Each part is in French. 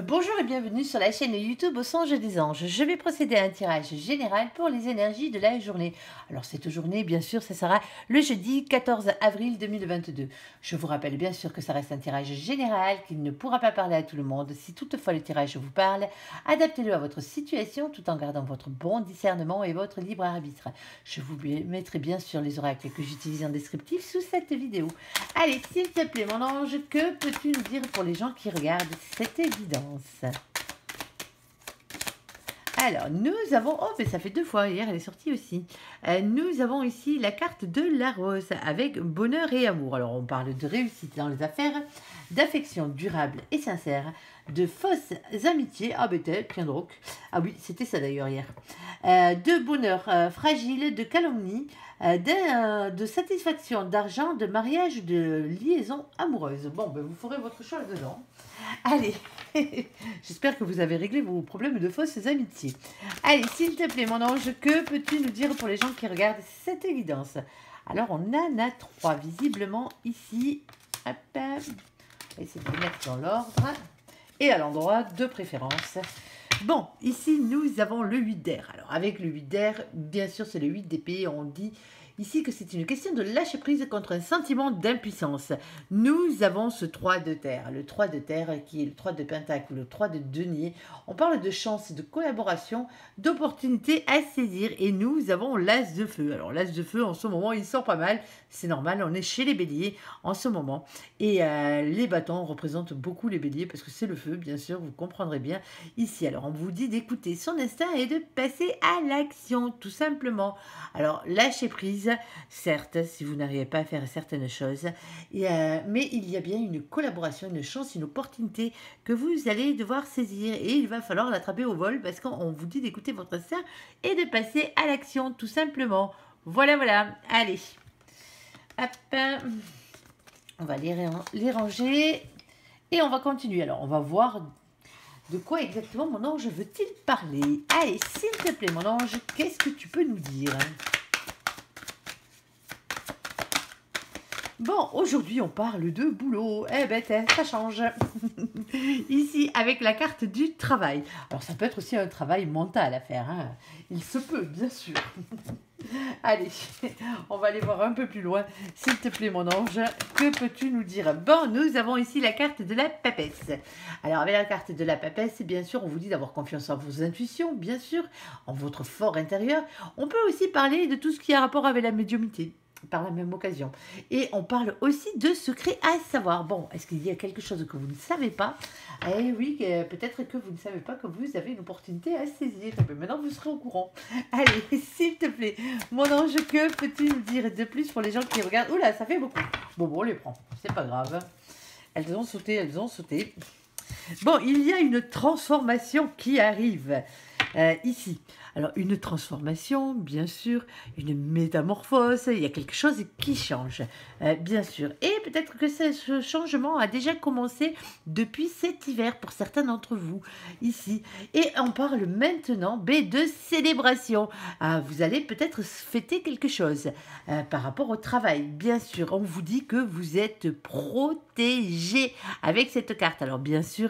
Bonjour et bienvenue sur la chaîne YouTube Au Songe des Anges. Je vais procéder à un tirage général pour les énergies de la journée. Alors cette journée, bien sûr, ce sera le jeudi 14 avril 2022. Je vous rappelle bien sûr que ça reste un tirage général, qu'il ne pourra pas parler à tout le monde. Si toutefois le tirage vous parle, adaptez-le à votre situation tout en gardant votre bon discernement et votre libre arbitre. Je vous mettrai bien sûr les oracles que j'utilise en descriptif sous cette vidéo. Allez, s'il te plaît mon ange, que peux-tu nous dire pour les gens qui regardent cette évidence? Alors, nous avons... Oh, mais ça fait 2 fois, hier elle est sortie aussi. Nous avons ici la carte de la rose avec bonheur et amour. Alors, on parle de réussite dans les affaires, d'affection durable et sincère, de fausses amitiés. Ah, ben, tiens donc. Ah oui, c'était ça d'ailleurs hier. De bonheur fragile, de calomnie, de satisfaction, d'argent, de mariage, de liaison amoureuse. Bon, ben, vous ferez votre choix dedans. Allez, j'espère que vous avez réglé vos problèmes de fausses amitiés. Allez, s'il te plaît, mon ange, que peux-tu nous dire pour les gens qui regardent cette évidence? Alors, on en a 3, visiblement, ici. Hop, on va essayer de les mettre dans l'ordre. Et à l'endroit de préférence. Bon, ici, nous avons le 8 d'air. Alors, avec le 8 d'air, bien sûr, c'est le 8 d'épée. On dit ici que c'est une question de lâcher prise contre un sentiment d'impuissance. Nous avons ce 3 de terre, le 3 de terre qui est le 3 de pentacle, le 3 de denier. On parle de chance, de collaboration, d'opportunités à saisir et nous avons l'as de feu. Alors l'as de feu en ce moment il sort pas mal, c'est normal, on est chez les béliers en ce moment et les bâtons représentent beaucoup les béliers parce que c'est le feu bien sûr, vous comprendrez bien ici. Alors on vous dit d'écouter son instinct et de passer à l'action tout simplement. Alors lâcher prise, certes, si vous n'arrivez pas à faire certaines choses, mais il y a bien une collaboration, une chance, une opportunité que vous allez devoir saisir et il va falloir l'attraper au vol parce qu'on vous dit d'écouter votre instinct et de passer à l'action tout simplement. Voilà, voilà, allez. Hop, on va les ranger et on va continuer. Alors, on va voir de quoi exactement mon ange veut-il parler. Allez, s'il te plaît, mon ange, qu'est-ce que tu peux nous dire? Bon, aujourd'hui, on parle de boulot. Eh ben, ça change. Ici, avec la carte du travail. Alors, ça peut être aussi un travail mental à faire. Hein. Il se peut, bien sûr. Allez, on va aller voir un peu plus loin. S'il te plaît, mon ange, que peux-tu nous dire? Bon, nous avons ici la carte de la papesse. Alors, avec la carte de la papesse, bien sûr, on vous dit d'avoir confiance en vos intuitions, bien sûr, en votre fort intérieur. On peut aussi parler de tout ce qui a rapport avec la médiumnité par la même occasion. Et on parle aussi de secrets à savoir. Bon, est-ce qu'il y a quelque chose que vous ne savez pas? Eh oui, peut-être que vous ne savez pas que vous avez une opportunité à saisir. Mais maintenant, vous serez au courant. Allez, s'il te plaît, mon ange, que peux-tu nous dire de plus pour les gens qui regardent? Oula, ça fait beaucoup. Bon, on les prend. C'est pas grave. Elles ont sauté, elles ont sauté. Bon, il y a une transformation qui arrive ici. Alors, une transformation, bien sûr, une métamorphose, il y a quelque chose qui change, bien sûr. Et peut-être que ce changement a déjà commencé depuis cet hiver pour certains d'entre vous, ici. Et on parle maintenant de célébration. Vous allez peut-être fêter quelque chose par rapport au travail, bien sûr. On vous dit que vous êtes protégé avec cette carte. Alors, bien sûr,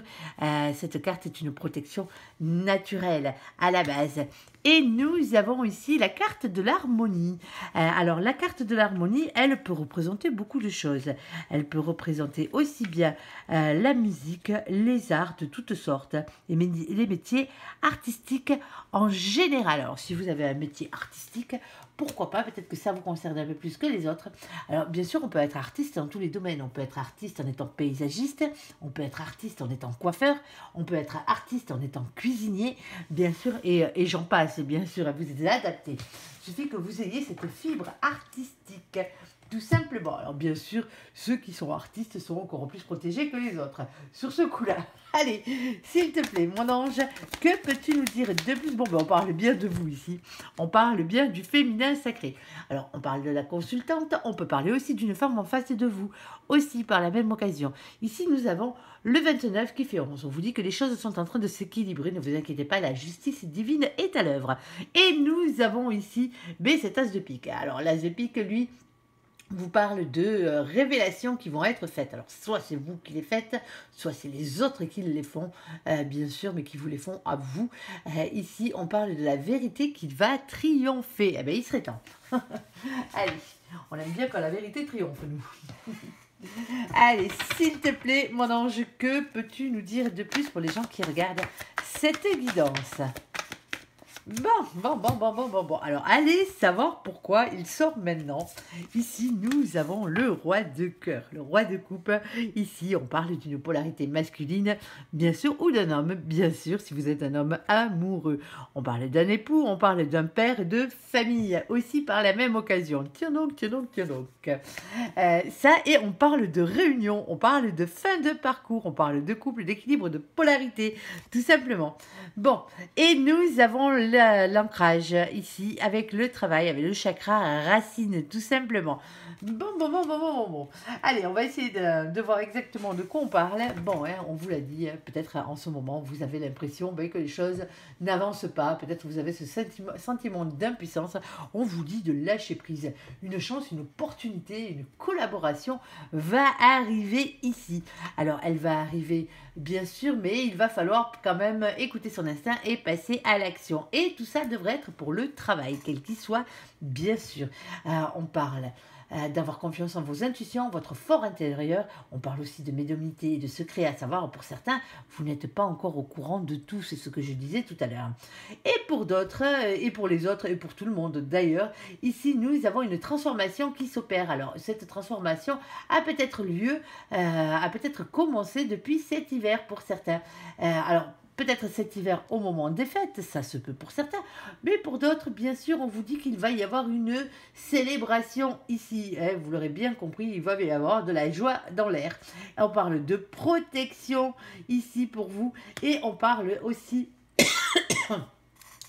cette carte est une protection naturelle à la base. Et nous avons ici la carte de l'harmonie. Alors, la carte de l'harmonie, elle peut représenter beaucoup de choses. Elle peut représenter aussi bien la musique, les arts de toutes sortes, et les métiers artistiques en général. Alors, si vous avez un métier artistique, pourquoi pas, peut-être que ça vous concerne un peu plus que les autres. Alors, bien sûr, on peut être artiste dans tous les domaines. On peut être artiste en étant paysagiste, on peut être artiste en étant coiffeur, on peut être artiste en étant cuisinier, bien sûr, et j'en passe, bien sûr, vous êtes adapté. Il suffit que vous ayez cette fibre artistique, tout simplement. Alors, bien sûr, ceux qui sont artistes seront encore plus protégés que les autres, sur ce coup-là. Allez, s'il te plaît, mon ange, que peux-tu nous dire de plus? Bon, ben, on parle bien de vous ici. On parle bien du féminin sacré. Alors, on parle de la consultante. On peut parler aussi d'une femme en face de vous, aussi par la même occasion. Ici, nous avons le 29 qui fait 11. On vous dit que les choses sont en train de s'équilibrer. Ne vous inquiétez pas, la justice divine est à l'œuvre. Et nous avons ici cet as de pique. Alors, l'as de pique, lui... vous parle de révélations qui vont être faites. Alors, soit c'est vous qui les faites, soit c'est les autres qui les font, bien sûr, mais qui vous les font à vous. Ici, on parle de la vérité qui va triompher. Eh bien, il serait temps. Allez, on aime bien quand la vérité triomphe, nous. Allez, s'il te plaît, mon ange, que peux-tu nous dire de plus pour les gens qui regardent cette évidence? Bon. Alors, allez savoir pourquoi il sort maintenant. Ici, nous avons le roi de cœur, le roi de coupe. Ici, on parle d'une polarité masculine, bien sûr, ou d'un homme, bien sûr, si vous êtes un homme amoureux. On parle d'un époux, on parle d'un père de famille, aussi par la même occasion. Tiens donc. Ça, et on parle de réunion, on parle de fin de parcours, on parle de couple, d'équilibre, de polarité, tout simplement. Bon, et nous avons l'ancrage ici avec le travail, avec le chakra racine, tout simplement. Bon. Allez, on va essayer de voir exactement de quoi on parle. Bon, hein, on vous l'a dit, peut-être en ce moment, vous avez l'impression que les choses n'avancent pas. Peut-être vous avez ce sentiment d'impuissance. On vous dit de lâcher prise. Une chance, une opportunité, une collaboration va arriver ici. Alors, elle va arriver, bien sûr, mais il va falloir quand même écouter son instinct et passer à l'action. Et tout ça devrait être pour le travail, quel qu'il soit, bien sûr. On parle d'avoir confiance en vos intuitions, votre fort intérieur. On parle aussi de médiumnité et de secret, à savoir, pour certains, vous n'êtes pas encore au courant de tout, c'est ce que je disais tout à l'heure. Et pour d'autres, et pour les autres, et pour tout le monde d'ailleurs, ici, nous avons une transformation qui s'opère. Alors, cette transformation a peut-être lieu, a peut-être commencé depuis cet hiver pour certains. Alors, peut-être cet hiver au moment des fêtes, ça se peut pour certains, mais pour d'autres, bien sûr, on vous dit qu'il va y avoir une célébration ici. Vous l'aurez bien compris, il va y avoir de la joie dans l'air. On parle de protection ici pour vous et on parle aussi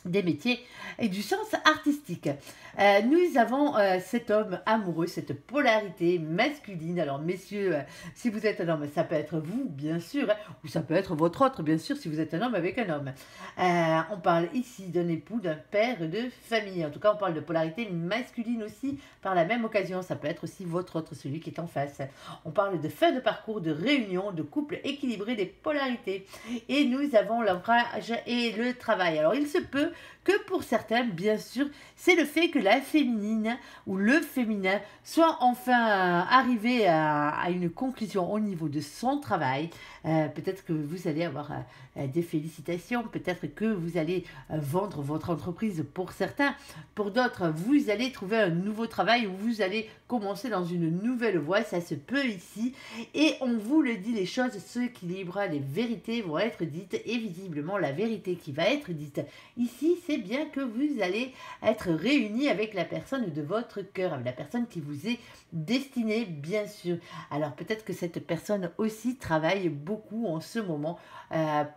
des métiers et du sens artistique. Nous avons cet homme amoureux, cette polarité masculine. Alors messieurs, si vous êtes un homme, ça peut être vous, bien sûr, ou ça peut être votre autre, bien sûr, si vous êtes un homme avec un homme. On parle ici d'un époux, d'un père de famille. En tout cas, on parle de polarité masculine aussi, par la même occasion. Ça peut être aussi votre autre, celui qui est en face. On parle de fin de parcours, de réunion, de couple équilibré des polarités. Et nous avons l'ancrage et le travail. Alors, il se peut que pour certains, bien sûr, c'est le fait que la féminine ou le féminin soit enfin arrivé à une conclusion au niveau de son travail. Peut-être que vous allez avoir des félicitations, peut-être que vous allez vendre votre entreprise pour certains. Pour d'autres, vous allez trouver un nouveau travail ou vous allez commencer dans une nouvelle voie, ça se peut ici. Et on vous le dit, les choses s'équilibrent, les vérités vont être dites et visiblement la vérité qui va être dite ici, c'est bien que vous allez être réunis avec la personne de votre cœur, avec la personne qui vous est destinée, bien sûr. Alors peut-être que cette personne aussi travaille beaucoup en ce moment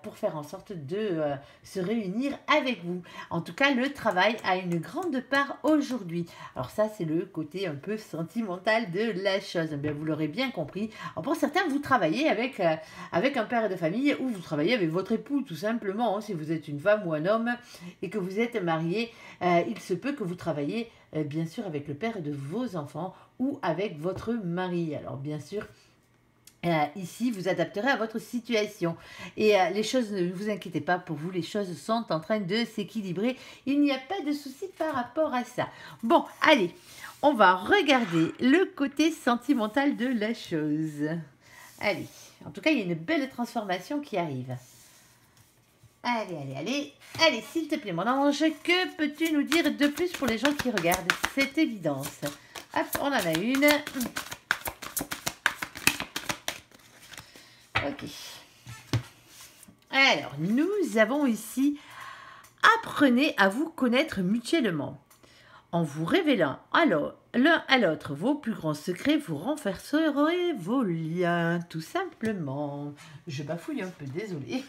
pour faire en sorte de se réunir avec vous. En tout cas, le travail a une grande part aujourd'hui. Alors ça, c'est le côté un peu sentimental de la chose. Bien, vous l'aurez bien compris. Alors, pour certains, vous travaillez avec un père de famille ou vous travaillez avec votre époux, tout simplement. Si vous êtes une femme ou un homme et que vous êtes marié, il se peut que vous travaillez bien sûr avec le père de vos enfants ou avec votre mari. Alors bien sûr, ici, vous adapterez à votre situation. Et les choses, ne vous inquiétez pas pour vous, les choses sont en train de s'équilibrer. Il n'y a pas de souci par rapport à ça. Bon, allez, on va regarder le côté sentimental de la chose. Allez, en tout cas, il y a une belle transformation qui arrive. Allez, s'il te plaît, mon ange, que peux-tu nous dire de plus pour les gens qui regardent cette évidence? Hop, on en a une. Ok. Alors, nous avons ici « Apprenez à vous connaître mutuellement. En vous révélant l'un à l'autre vos plus grands secrets, vous renforcerez vos liens, tout simplement. » Je bafouille un peu, désolée.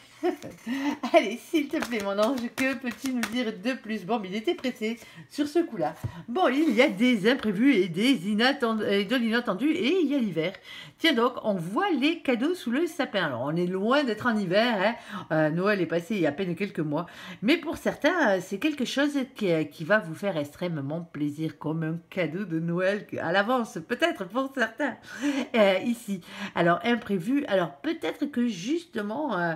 Allez, s'il te plaît, mon ange, que peux-tu nous dire de plus? Bon, mais il était pressé sur ce coup-là. Bon, il y a des imprévus et de l'inattendu, et il y a l'hiver. Tiens donc, on voit les cadeaux sous le sapin. Alors, on est loin d'être en hiver, hein. Noël est passé il y a à peine quelques mois. Mais pour certains, c'est quelque chose qui va vous faire extrêmement plaisir, comme un cadeau de de Noël à l'avance, peut-être pour certains, ici. Alors, imprévu, alors peut-être que justement,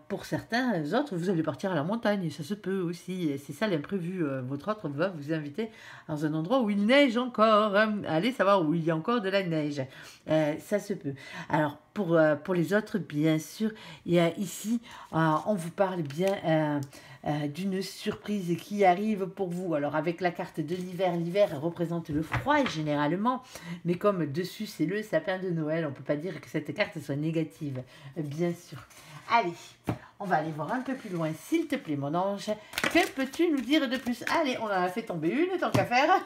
pour certains autres, vous allez partir à la montagne, ça se peut aussi, c'est ça l'imprévu. Votre autre va vous inviter dans un endroit où il neige encore, hein. Allez savoir où il y a encore de la neige, ça se peut. Alors, pour les autres, bien sûr, il y a ici, on vous parle bien d'une surprise qui arrive pour vous. Alors, avec la carte de l'hiver, l'hiver représente le froid généralement, mais comme dessus c'est le sapin de Noël, on ne peut pas dire que cette carte soit négative, bien sûr. Allez, on va aller voir un peu plus loin, s'il te plaît, mon ange. Que peux-tu nous dire de plus? Allez, on en a fait tomber une, tant qu'à faire.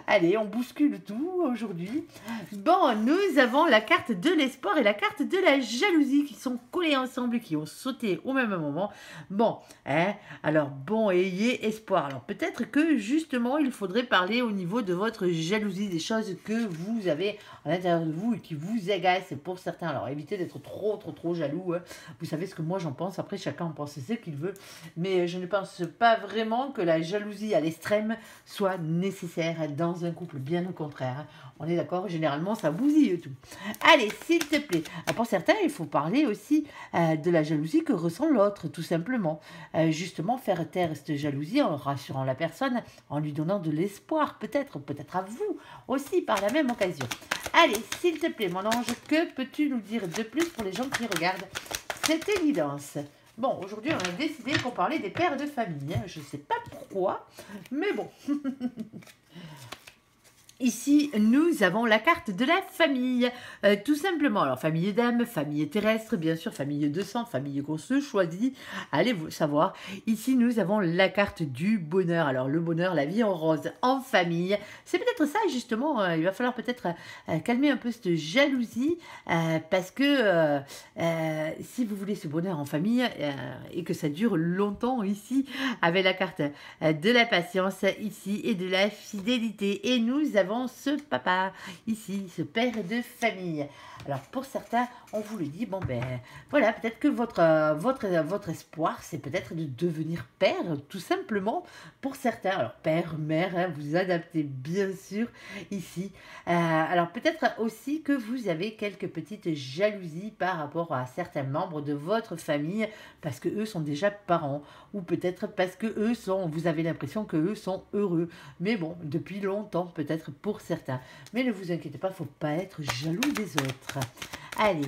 Allez, on bouscule tout aujourd'hui. Bon, nous avons la carte de l'espoir et la carte de la jalousie qui sont collées ensemble, qui ont sauté au même moment. Bon, hein, alors bon, ayez espoir. Alors peut-être que justement, il faudrait parler au niveau de votre jalousie, des choses que vous avez à l'intérieur de vous et qui vous agacent pour certains. Alors évitez d'être trop jaloux, hein. Vous savez ce que moi j'en pense, après chacun en pense ce qu'il veut. Mais je ne pense pas vraiment que la jalousie à l'extrême soit nécessaire dans un couple, bien au contraire. On est d'accord, généralement ça bousille tout. Allez, s'il te plaît. Pour certains, il faut parler aussi de la jalousie que ressent l'autre, tout simplement. Justement, faire taire cette jalousie en rassurant la personne, en lui donnant de l'espoir, peut-être à vous aussi par la même occasion. Allez, s'il te plaît, mon ange, que peux-tu nous dire de plus pour les gens qui regardent cette évidence? Bon, aujourd'hui, on a décidé qu'on parlait des pères de famille. Hein. Je ne sais pas pourquoi, mais bon. Ici, nous avons la carte de la famille, tout simplement. Alors, famille d'âme, famille terrestre, bien sûr, famille de sang, famille qu'on se choisit. Allez vous savoir. Ici, nous avons la carte du bonheur. Alors, le bonheur, la vie en rose, en famille. C'est peut-être ça, justement. Il va falloir peut-être calmer un peu cette jalousie, parce que si vous voulez ce bonheur en famille, et que ça dure longtemps ici, avec la carte de la patience ici et de la fidélité. Et nous avons ce papa ici, ce père de famille. Alors pour certains, on vous le dit, bon ben voilà, peut-être que votre espoir, c'est peut-être de devenir père, tout simplement, pour certains. Alors père, mère, hein, vous adaptez bien sûr ici. Alors peut-être aussi que vous avez quelques petites jalousies par rapport à certains membres de votre famille, parce que eux sont déjà parents, ou peut-être parce que eux vous avez l'impression que eux sont heureux. Mais bon, depuis longtemps, peut-être pour certains. Mais ne vous inquiétez pas, il ne faut pas être jaloux des autres. Allez.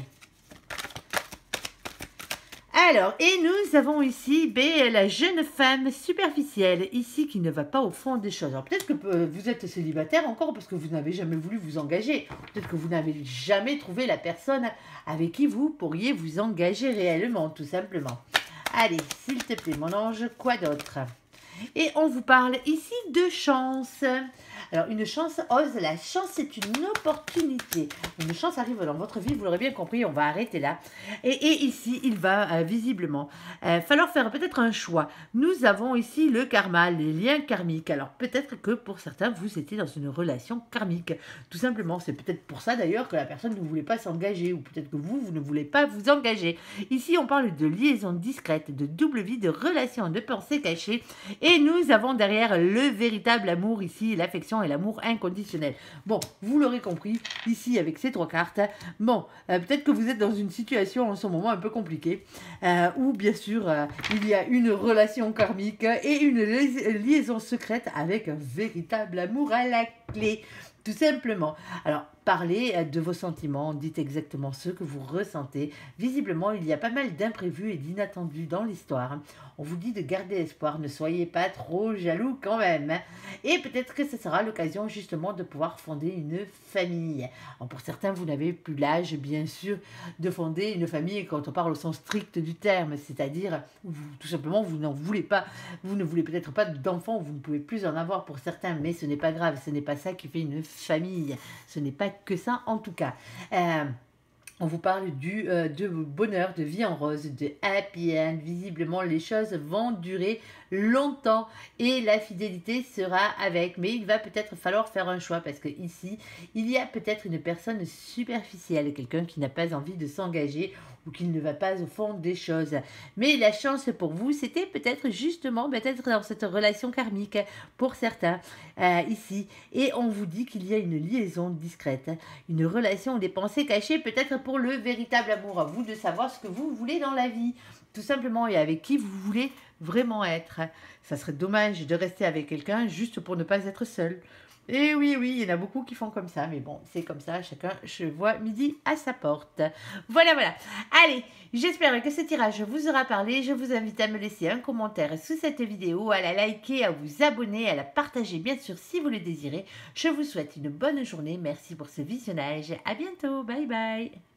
Alors, et nous avons ici la jeune femme superficielle, ici, qui ne va pas au fond des choses. Alors, peut-être que vous êtes célibataire encore parce que vous n'avez jamais voulu vous engager. Peut-être que vous n'avez jamais trouvé la personne avec qui vous pourriez vous engager réellement, tout simplement. Allez, s'il te plaît, mon ange, quoi d'autre? Et on vous parle ici de chance. Alors, une chance, la chance, c'est une opportunité. Une chance arrive dans votre vie, vous l'aurez bien compris, on va arrêter là. Et ici, il va visiblement falloir faire peut-être un choix. Nous avons ici le karma, les liens karmiques. Alors, peut-être que pour certains, vous étiez dans une relation karmique. Tout simplement, c'est peut-être pour ça d'ailleurs que la personne ne voulait pas s'engager. Ou peut-être que vous ne voulez pas vous engager. Ici, on parle de liaison discrète, de double vie, de relations, de pensées cachées. Et nous avons derrière le véritable amour ici, l'affection et l'amour inconditionnel. Bon, vous l'aurez compris, ici avec ces trois cartes, bon, peut-être que vous êtes dans une situation en ce moment un peu compliquée, où bien sûr, il y a une relation karmique et une liaison secrète avec un véritable amour à la clé. Tout simplement. Alors, parlez de vos sentiments, dites exactement ce que vous ressentez. Visiblement, il y a pas mal d'imprévus et d'inattendus dans l'histoire. On vous dit de garder espoir, ne soyez pas trop jaloux quand même. Et peut-être que ce sera l'occasion justement de pouvoir fonder une famille. Alors, pour certains, vous n'avez plus l'âge, bien sûr, de fonder une famille quand on parle au sens strict du terme. C'est-à-dire, tout simplement, vous n'en voulez pas. Vous ne voulez peut-être pas d'enfants, vous ne pouvez plus en avoir pour certains, mais ce n'est pas grave, ce n'est pas ça qui fait une famille. Ce n'est pas que ça en tout cas. On vous parle de bonheur, de vie en rose, de happy end. Visiblement, les choses vont durer longtemps et la fidélité sera avec. Mais il va peut-être falloir faire un choix parce que ici, il y a peut-être une personne superficielle, quelqu'un qui n'a pas envie de s'engager ou qu'il ne va pas au fond des choses. Mais la chance pour vous, c'était peut-être justement peut-être dans cette relation karmique pour certains ici. Et on vous dit qu'il y a une liaison discrète, une relation ou des pensées cachées peut-être pour le véritable amour. À vous de savoir ce que vous voulez dans la vie, tout simplement, et avec qui vous voulez vraiment être. Ça serait dommage de rester avec quelqu'un juste pour ne pas être seul. Et oui, oui, il y en a beaucoup qui font comme ça, mais bon, c'est comme ça, chacun je vois midi à sa porte. Voilà, voilà. Allez, j'espère que ce tirage vous aura parlé. Je vous invite à me laisser un commentaire sous cette vidéo, à la liker, à vous abonner, à la partager bien sûr si vous le désirez. Je vous souhaite une bonne journée. Merci pour ce visionnage. À bientôt. Bye bye.